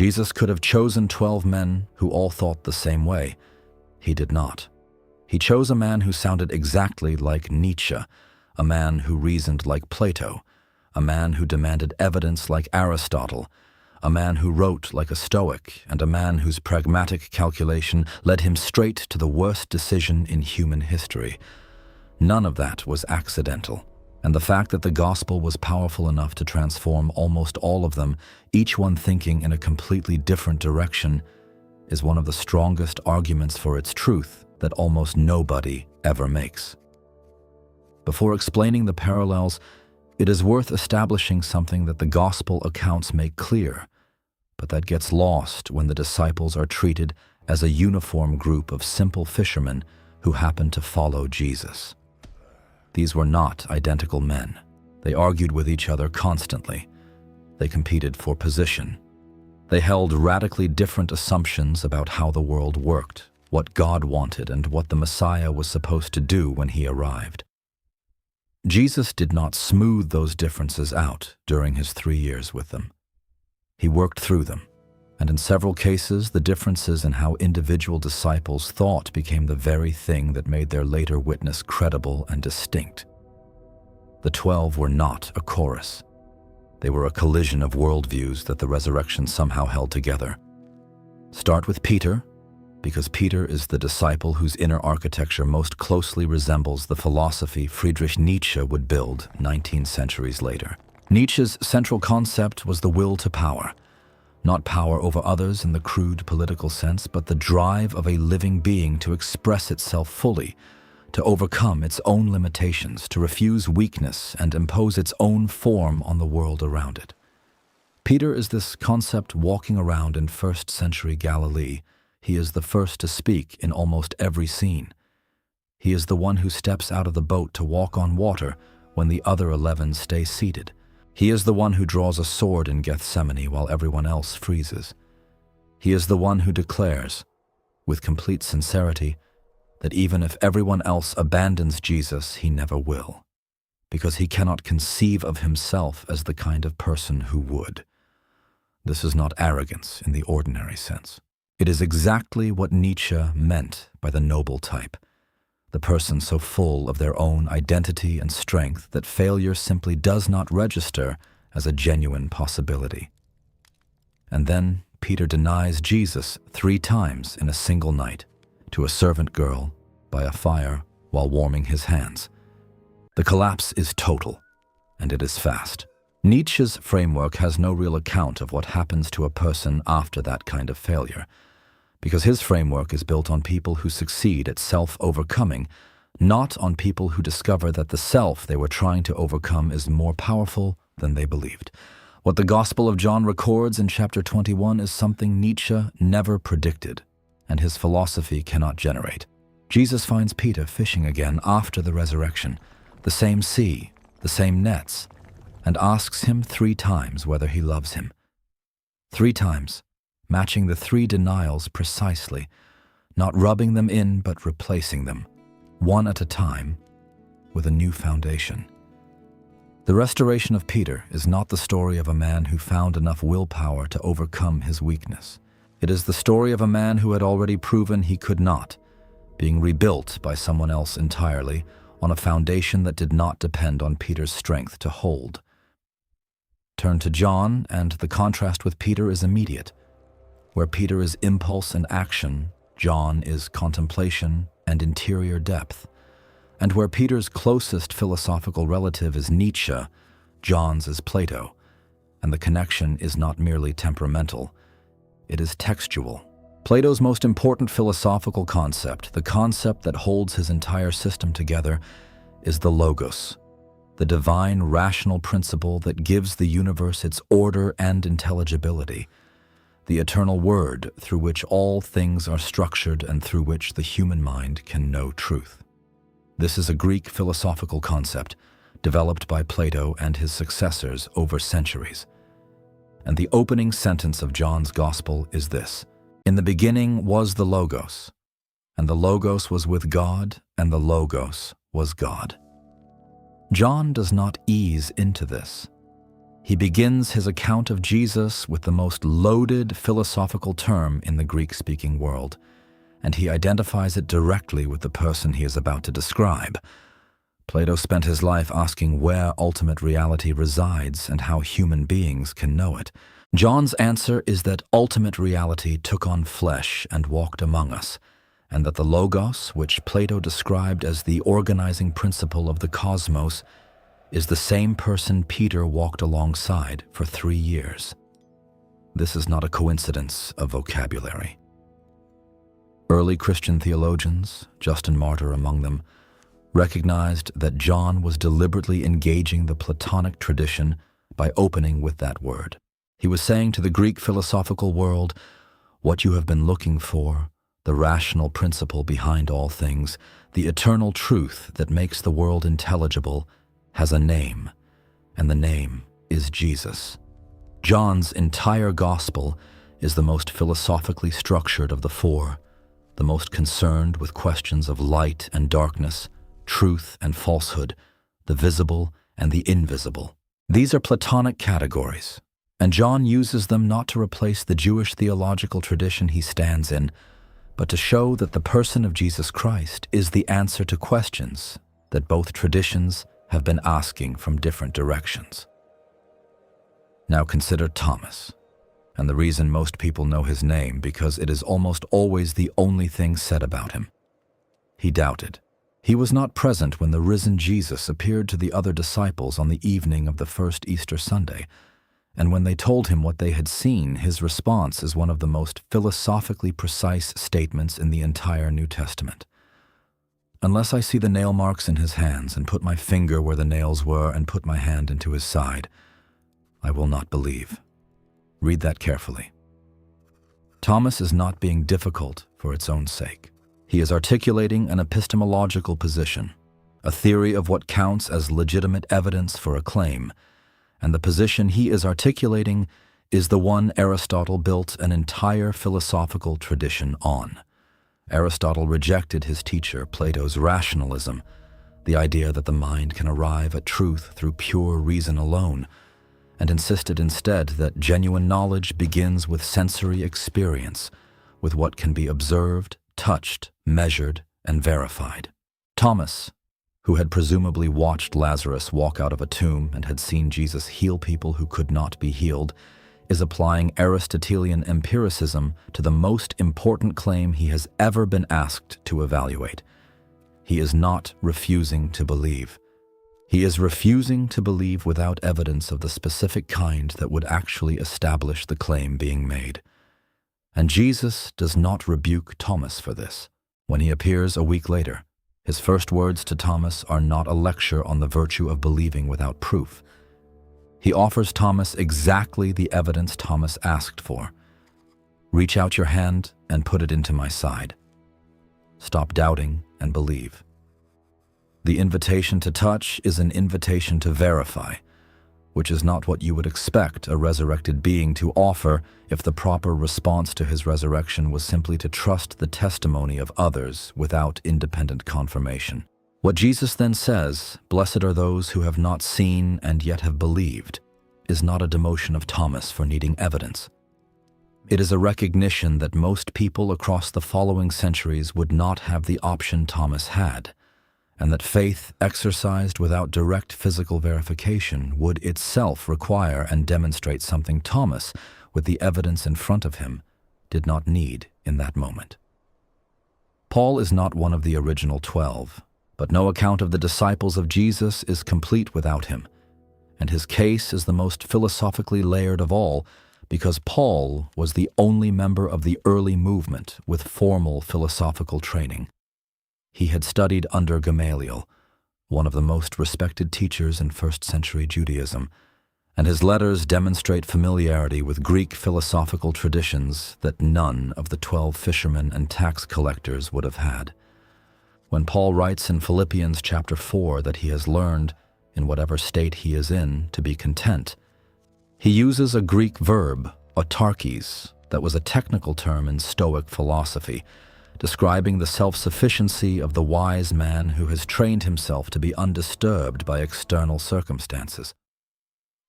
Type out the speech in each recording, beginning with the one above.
Jesus could have chosen 12 men who all thought the same way. He did not. He chose a man who sounded exactly like Nietzsche, a man who reasoned like Plato, a man who demanded evidence like Aristotle, a man who wrote like a Stoic, and a man whose pragmatic calculation led him straight to the worst decision in human history. None of that was accidental, and the fact that the gospel was powerful enough to transform almost all of them, each one thinking in a completely different direction, is one of the strongest arguments for its truth that almost nobody ever makes. Before explaining the parallels, it is worth establishing something that the gospel accounts make clear, but that gets lost when the disciples are treated as a uniform group of simple fishermen who happen to follow Jesus. These were not identical men. They argued with each other constantly. They competed for position. They held radically different assumptions about how the world worked, what God wanted, and what the Messiah was supposed to do when he arrived. Jesus did not smooth those differences out during his 3 years with them. He worked through them, and in several cases, the differences in how individual disciples thought became the very thing that made their later witness credible and distinct. The 12 were not a chorus. They were a collision of worldviews that the resurrection somehow held together. Start with Peter, because Peter is the disciple whose inner architecture most closely resembles the philosophy Friedrich Nietzsche would build 19 centuries later. Nietzsche's central concept was the will to power, not power over others in the crude political sense, but the drive of a living being to express itself fully, to overcome its own limitations, to refuse weakness and impose its own form on the world around it. Peter is this concept walking around in first-century Galilee. He is the first to speak in almost every scene. He is the one who steps out of the boat to walk on water when the other 11 stay seated. He is the one who draws a sword in Gethsemane while everyone else freezes. He is the one who declares, with complete sincerity, that even if everyone else abandons Jesus, he never will, because he cannot conceive of himself as the kind of person who would. This is not arrogance in the ordinary sense. It is exactly what Nietzsche meant by the noble type, the person so full of their own identity and strength that failure simply does not register as a genuine possibility. And then Peter denies Jesus 3 times in a single night, to a servant girl, by a fire, while warming his hands. The collapse is total, and it is fast. Nietzsche's framework has no real account of what happens to a person after that kind of failure, because his framework is built on people who succeed at self-overcoming, not on people who discover that the self they were trying to overcome is more powerful than they believed. What the Gospel of John records in chapter 21 is something Nietzsche never predicted, and his philosophy cannot generate. Jesus finds Peter fishing again after the resurrection, the same sea, the same nets, and asks him 3 times whether he loves him. 3 times, matching the 3 denials precisely, not rubbing them in but replacing them, one at a time, with a new foundation. The restoration of Peter is not the story of a man who found enough willpower to overcome his weakness. It is the story of a man who had already proven he could not, being rebuilt by someone else entirely on a foundation that did not depend on Peter's strength to hold. Turn to John, and the contrast with Peter is immediate. Where Peter is impulse and action, John is contemplation and interior depth. And where Peter's closest philosophical relative is Nietzsche, John's is Plato. And the connection is not merely temperamental, it is textual. Plato's most important philosophical concept, the concept that holds his entire system together, is the logos, the divine rational principle that gives the universe its order and intelligibility, the eternal word through which all things are structured and through which the human mind can know truth. This is a Greek philosophical concept developed by Plato and his successors over centuries. And the opening sentence of John's Gospel is this: "In the beginning was the Logos, and the Logos was with God, and the Logos was God." John does not ease into this. He begins his account of Jesus with the most loaded philosophical term in the Greek-speaking world, and he identifies it directly with the person he is about to describe. Plato spent his life asking where ultimate reality resides and how human beings can know it. John's answer is that ultimate reality took on flesh and walked among us, and that the Logos, which Plato described as the organizing principle of the cosmos, is the same person Peter walked alongside for 3 years. This is not a coincidence of vocabulary. Early Christian theologians, Justin Martyr among them, recognized that John was deliberately engaging the Platonic tradition by opening with that word. He was saying to the Greek philosophical world, what you have been looking for, the rational principle behind all things, the eternal truth that makes the world intelligible, has a name, and the name is Jesus. John's entire gospel is the most philosophically structured of the four, the most concerned with questions of light and darkness, truth and falsehood, the visible and the invisible. These are Platonic categories, and John uses them not to replace the Jewish theological tradition he stands in, but to show that the person of Jesus Christ is the answer to questions that both traditions have been asking from different directions. Now consider Thomas, and the reason most people know his name because it is almost always the only thing said about him. He doubted. He was not present when the risen Jesus appeared to the other disciples on the evening of the first Easter Sunday, and when they told him what they had seen, his response is one of the most philosophically precise statements in the entire New Testament. Unless I see the nail marks in his hands and put my finger where the nails were and put my hand into his side, I will not believe. Read that carefully. Thomas is not being difficult for its own sake. He is articulating an epistemological position, a theory of what counts as legitimate evidence for a claim, and the position he is articulating is the one Aristotle built an entire philosophical tradition on. Aristotle rejected his teacher Plato's rationalism, the idea that the mind can arrive at truth through pure reason alone, and insisted instead that genuine knowledge begins with sensory experience, with what can be observed, touched, measured, and verified. Thomas, who had presumably watched Lazarus walk out of a tomb and had seen Jesus heal people who could not be healed, is applying Aristotelian empiricism to the most important claim he has ever been asked to evaluate. He is not refusing to believe. He is refusing to believe without evidence of the specific kind that would actually establish the claim being made. And Jesus does not rebuke Thomas for this. When he appears a week later, his first words to Thomas are not a lecture on the virtue of believing without proof. He offers Thomas exactly the evidence Thomas asked for. Reach out your hand and put it into my side. Stop doubting and believe. The invitation to touch is an invitation to verify, which is not what you would expect a resurrected being to offer if the proper response to his resurrection was simply to trust the testimony of others without independent confirmation. What Jesus then says, "Blessed are those who have not seen and yet have believed," is not a demotion of Thomas for needing evidence. It is a recognition that most people across the following centuries would not have the option Thomas had, and that faith exercised without direct physical verification would itself require and demonstrate something Thomas, with the evidence in front of him, did not need in that moment. Paul is not one of the original 12, but no account of the disciples of Jesus is complete without him, and his case is the most philosophically layered of all because Paul was the only member of the early movement with formal philosophical training. He had studied under Gamaliel, one of the most respected teachers in first-century Judaism, and his letters demonstrate familiarity with Greek philosophical traditions that none of the 12 fishermen and tax collectors would have had. When Paul writes in Philippians chapter 4 that he has learned, in whatever state he is in, to be content, he uses a Greek verb, autarkes, that was a technical term in Stoic philosophy, describing the self-sufficiency of the wise man who has trained himself to be undisturbed by external circumstances.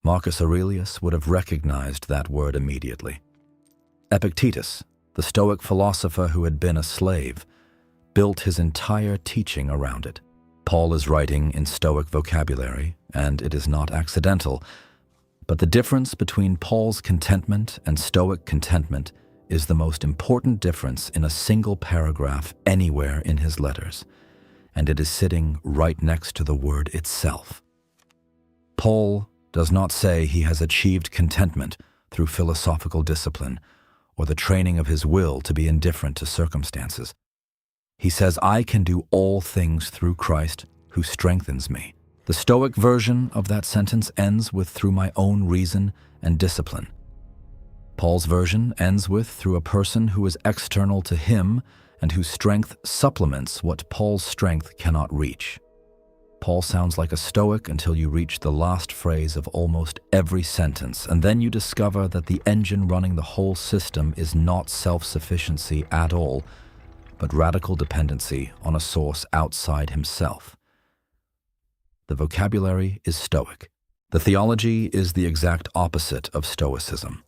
Marcus Aurelius would have recognized that word immediately. Epictetus, the Stoic philosopher who had been a slave, built his entire teaching around it. Paul is writing in Stoic vocabulary, and it is not accidental, but the difference between Paul's contentment and Stoic contentment is the most important difference in a single paragraph anywhere in his letters, and it is sitting right next to the word itself. Paul does not say he has achieved contentment through philosophical discipline or the training of his will to be indifferent to circumstances. He says, "I can do all things through Christ who strengthens me." The Stoic version of that sentence ends with "through my own reason and discipline." Paul's version ends with "through a person who is external to him and whose strength supplements what Paul's strength cannot reach." Paul sounds like a Stoic until you reach the last phrase of almost every sentence, and then you discover that the engine running the whole system is not self-sufficiency at all, but radical dependency on a source outside himself. The vocabulary is Stoic. The theology is the exact opposite of Stoicism.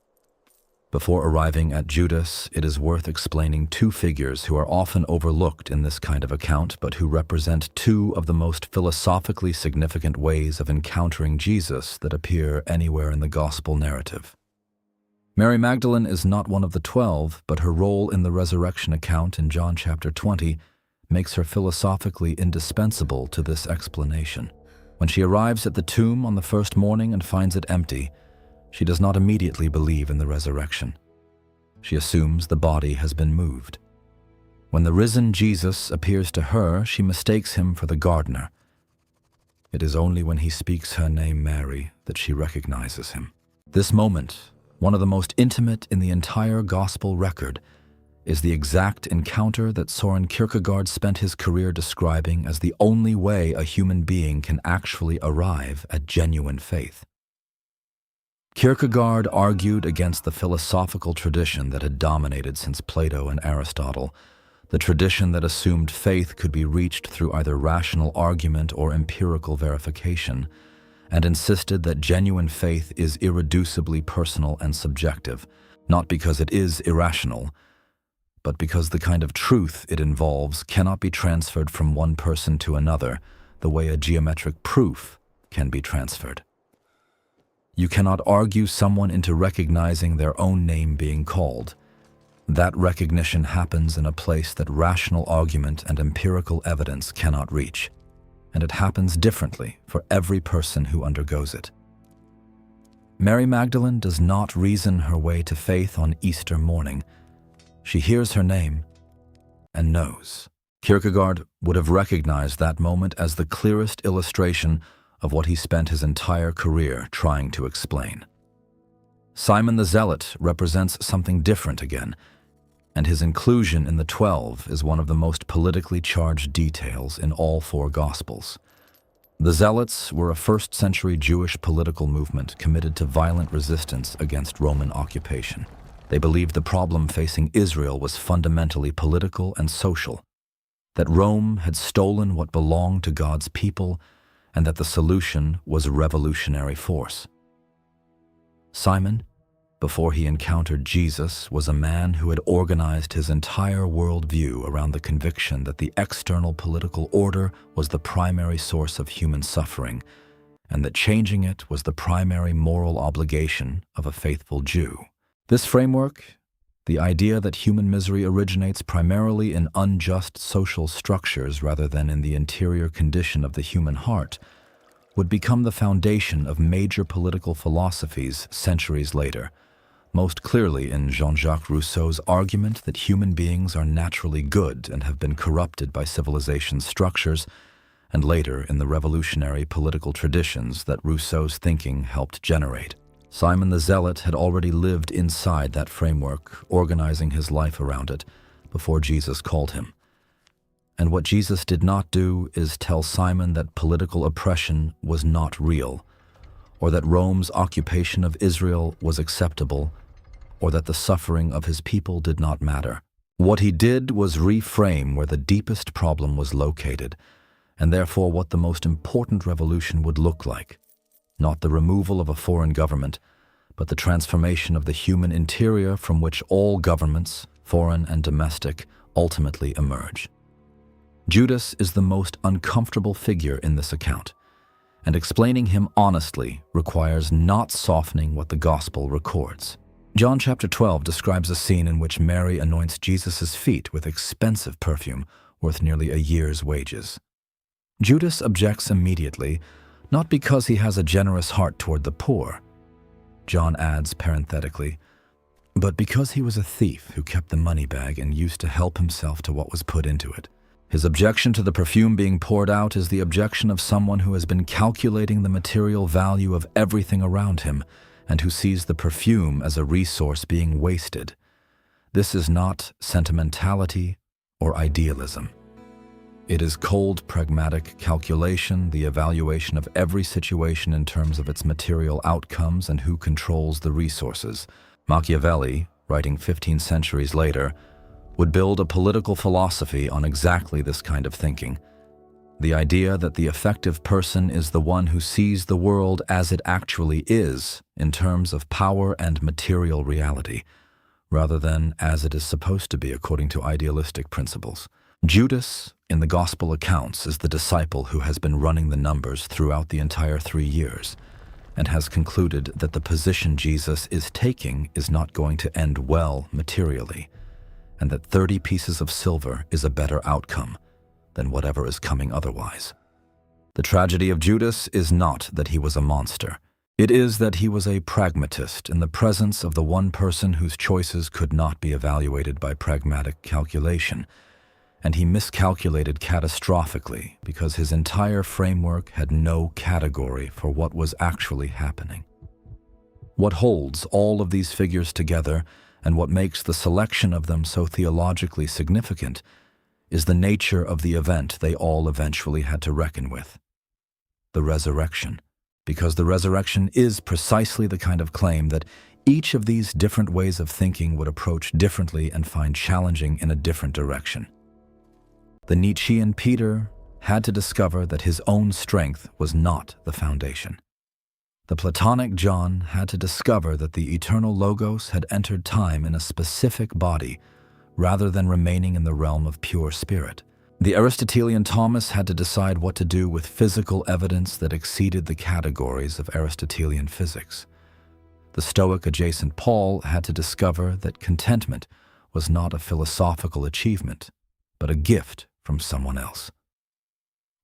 Before arriving at Judas, it is worth explaining two figures who are often overlooked in this kind of account, but who represent two of the most philosophically significant ways of encountering Jesus that appear anywhere in the Gospel narrative. Mary Magdalene is not one of the 12, but her role in the resurrection account in John chapter 20 makes her philosophically indispensable to this explanation. When she arrives at the tomb on the first morning and finds it empty, she does not immediately believe in the resurrection. She assumes the body has been moved. When the risen Jesus appears to her, she mistakes him for the gardener. It is only when he speaks her name Mary that she recognizes him. This moment, one of the most intimate in the entire gospel record, is the exact encounter that Søren Kierkegaard spent his career describing as the only way a human being can actually arrive at genuine faith. Kierkegaard argued against the philosophical tradition that had dominated since Plato and Aristotle, the tradition that assumed faith could be reached through either rational argument or empirical verification, and insisted that genuine faith is irreducibly personal and subjective, not because it is irrational, but because the kind of truth it involves cannot be transferred from one person to another the way a geometric proof can be transferred. You cannot argue someone into recognizing their own name being called. That recognition happens in a place that rational argument and empirical evidence cannot reach, and it happens differently for every person who undergoes it. Mary Magdalene does not reason her way to faith on Easter morning. She hears her name and knows. Kierkegaard would have recognized that moment as the clearest illustration of what he spent his entire career trying to explain. Simon the Zealot represents something different again, and his inclusion in the 12 is one of the most politically charged details in all four Gospels. The Zealots were a first-century Jewish political movement committed to violent resistance against Roman occupation. They believed the problem facing Israel was fundamentally political and social, that Rome had stolen what belonged to God's people, and that the solution was a revolutionary force. Simon, before he encountered Jesus, was a man who had organized his entire worldview around the conviction that the external political order was the primary source of human suffering, and that changing it was the primary moral obligation of a faithful Jew. This framework, the idea that human misery originates primarily in unjust social structures rather than in the interior condition of the human heart, would become the foundation of major political philosophies centuries later, most clearly in Jean-Jacques Rousseau's argument that human beings are naturally good and have been corrupted by civilization's structures, and later in the revolutionary political traditions that Rousseau's thinking helped generate. Simon the Zealot had already lived inside that framework, organizing his life around it, before Jesus called him. And what Jesus did not do is tell Simon that political oppression was not real, or that Rome's occupation of Israel was acceptable, or that the suffering of his people did not matter. What he did was reframe where the deepest problem was located, and therefore what the most important revolution would look like. not the removal of a foreign government, but the transformation of the human interior from which all governments, foreign and domestic, ultimately emerge. Judas is the most uncomfortable figure in this account, and explaining him honestly requires not softening what the Gospel records. John chapter 12 describes a scene in which Mary anoints Jesus' feet with expensive perfume worth nearly a year's wages. Judas objects immediately, not because he has a generous heart toward the poor, John adds parenthetically, but because he was a thief who kept the money bag and used to help himself to what was put into it. His objection to the perfume being poured out is the objection of someone who has been calculating the material value of everything around him and who sees the perfume as a resource being wasted. This is not sentimentality or idealism. It is cold, pragmatic calculation, the evaluation of every situation in terms of its material outcomes and who controls the resources. Machiavelli, writing 15 centuries later, would build a political philosophy on exactly this kind of thinking. The idea that the effective person is the one who sees the world as it actually is in terms of power and material reality, rather than as it is supposed to be according to idealistic principles. Judas, in the Gospel accounts, is the disciple who has been running the numbers throughout the entire 3 years and has concluded that the position Jesus is taking is not going to end well materially, and that 30 pieces of silver is a better outcome than whatever is coming otherwise. The tragedy of Judas is not that he was a monster. It is that he was a pragmatist in the presence of the one person whose choices could not be evaluated by pragmatic calculation, and he miscalculated catastrophically because his entire framework had no category for what was actually happening. What holds all of these figures together and what makes the selection of them so theologically significant is the nature of the event they all eventually had to reckon with: the resurrection. Because the resurrection is precisely the kind of claim that each of these different ways of thinking would approach differently and find challenging in a different direction. The Nietzschean Peter had to discover that his own strength was not the foundation. The Platonic John had to discover that the eternal Logos had entered time in a specific body rather than remaining in the realm of pure spirit. The Aristotelian Thomas had to decide what to do with physical evidence that exceeded the categories of Aristotelian physics. The Stoic adjacent Paul had to discover that contentment was not a philosophical achievement, but a gift from someone else.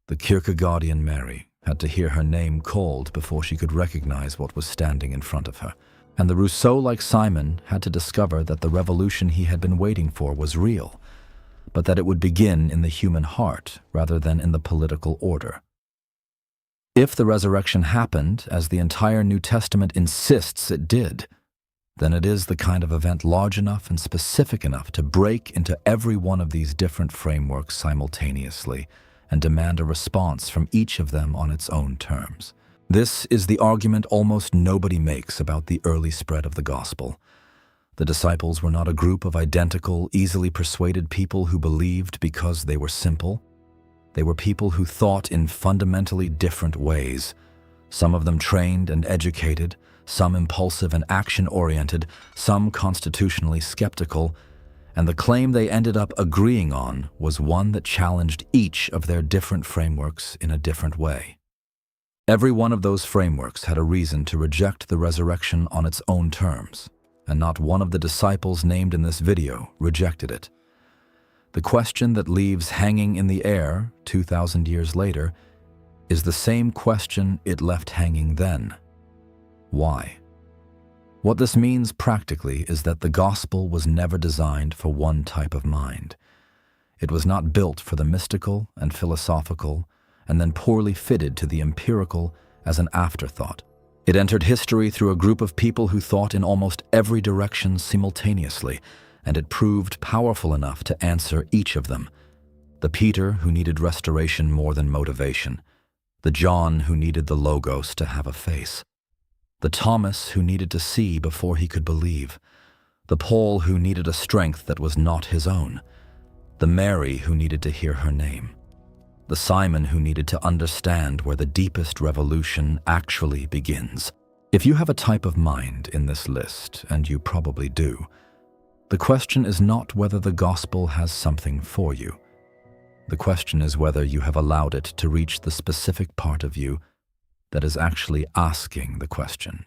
The Kierkegaardian Mary had to hear her name called before she could recognize what was standing in front of her. And the Rousseau-like Simon had to discover that the revolution he had been waiting for was real, but that it would begin in the human heart rather than in the political order. If the resurrection happened, as the entire New Testament insists it did, then it is the kind of event large enough and specific enough to break into every one of these different frameworks simultaneously and demand a response from each of them on its own terms. This is the argument almost nobody makes about the early spread of the gospel. The disciples were not a group of identical, easily persuaded people who believed because they were simple. They were people who thought in fundamentally different ways, some of them trained and educated, some impulsive and action-oriented, some constitutionally skeptical, and the claim they ended up agreeing on was one that challenged each of their different frameworks in a different way. Every one of those frameworks had a reason to reject the resurrection on its own terms, and not one of the disciples named in this video rejected it. The question that leaves hanging in the air 2,000 years later is the same question it left hanging then. Why? What this means practically is that the gospel was never designed for one type of mind. It was not built for the mystical and philosophical, and then poorly fitted to the empirical as an afterthought. It entered history through a group of people who thought in almost every direction simultaneously, and it proved powerful enough to answer each of them. The Peter who needed restoration more than motivation. The John who needed the Logos to have a face. The Thomas who needed to see before he could believe. The Paul who needed a strength that was not his own. The Mary who needed to hear her name. the Simon who needed to understand where the deepest revolution actually begins. If you have a type of mind in this list, and you probably do, the question is not whether the gospel has something for you. The question is whether you have allowed it to reach the specific part of you that is actually asking the question.